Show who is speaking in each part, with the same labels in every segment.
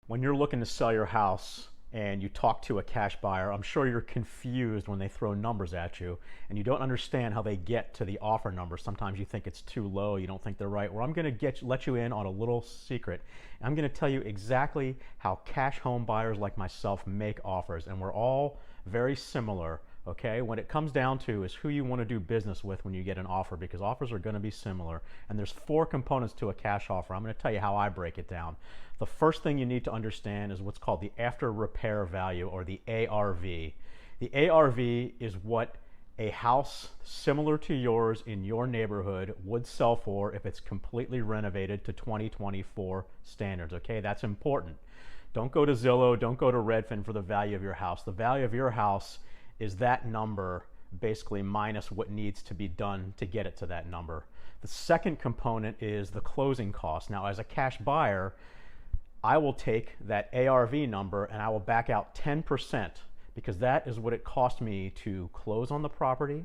Speaker 1: When you're looking to sell your house and you talk to a cash buyer, I'm sure you're confused when they throw numbers at you and you don't understand how they get to the offer number. Sometimes you think it's too low, you don't think they're right. Well, I'm going to let you in on a little secret. I'm going to tell you exactly how cash home buyers like myself make offers, and we're all very similar. Okay, when it comes down to is who you want to do business with when you get an offer, because offers are going to be similar. And there's 4 components to a cash offer. I'm going to tell you how I break it down. The first thing you need to understand is what's called the after repair value, or the ARV. The ARV is what a house similar to yours in your neighborhood would sell for if it's completely renovated to 2024 standards. Okay, that's important. Don't go to Zillow, don't go to Redfin for the value of your house. The value of your house is that number basically minus what needs to be done to get it to that number. The second component is the closing cost. Now, as a cash buyer, I will take that ARV number and I will back out 10%, because that is what it cost me to close on the property,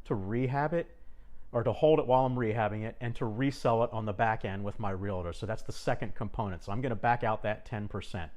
Speaker 1: to rehab it, or to hold it while I'm rehabbing it, and to resell it on the back end with my realtor. So that's the second component. So I'm going to back out that 10%.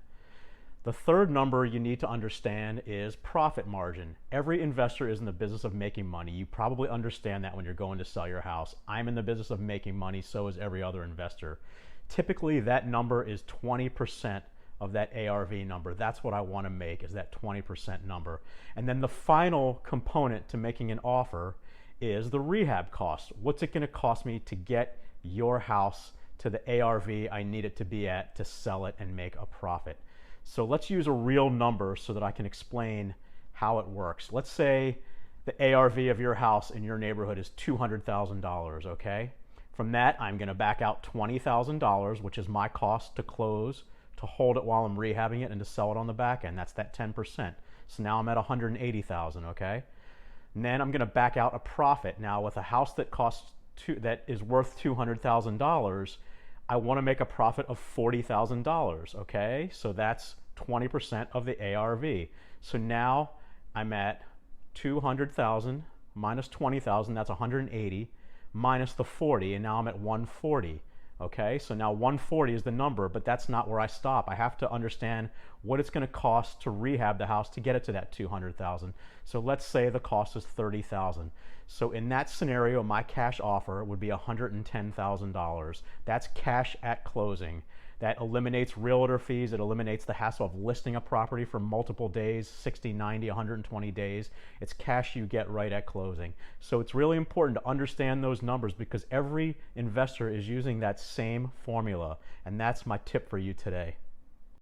Speaker 1: The third number you need to understand is profit margin. Every investor is in the business of making money. You probably understand that when you're going to sell your house. I'm in the business of making money, so is every other investor. Typically, that number is 20% of that ARV number. That's what I want to make, is that 20% number. And then the final component to making an offer is the rehab cost. What's it going to cost me to get your house to the ARV I need it to be at to sell it and make a profit? So let's use a real number so that I can explain how it works. Let's say the ARV of your house in your neighborhood is $200,000, okay? From that, I'm going to back out $20,000, which is my cost to close, to hold it while I'm rehabbing it, and to sell it on the back end. That's that 10%. So now I'm at $180,000, okay? And then I'm going to back out a profit. Now, with a house that that is worth $200,000, I want to make a profit of $40,000, okay? So that's 20% of the ARV. So now I'm at 200,000 minus 20,000, that's 180, minus the 40, and now I'm at 140. Okay, so now 140 is the number, but that's not where I stop. I have to understand what it's going to cost to rehab the house to get it to that 200,000. So let's say the cost is 30,000. So in that scenario, my cash offer would be $110,000. That's cash at closing. That eliminates realtor fees. It eliminates the hassle of listing a property for multiple days, 60, 90, 120 days. It's cash you get right at closing. So it's really important to understand those numbers, because every investor is using that same formula. And that's my tip for you today.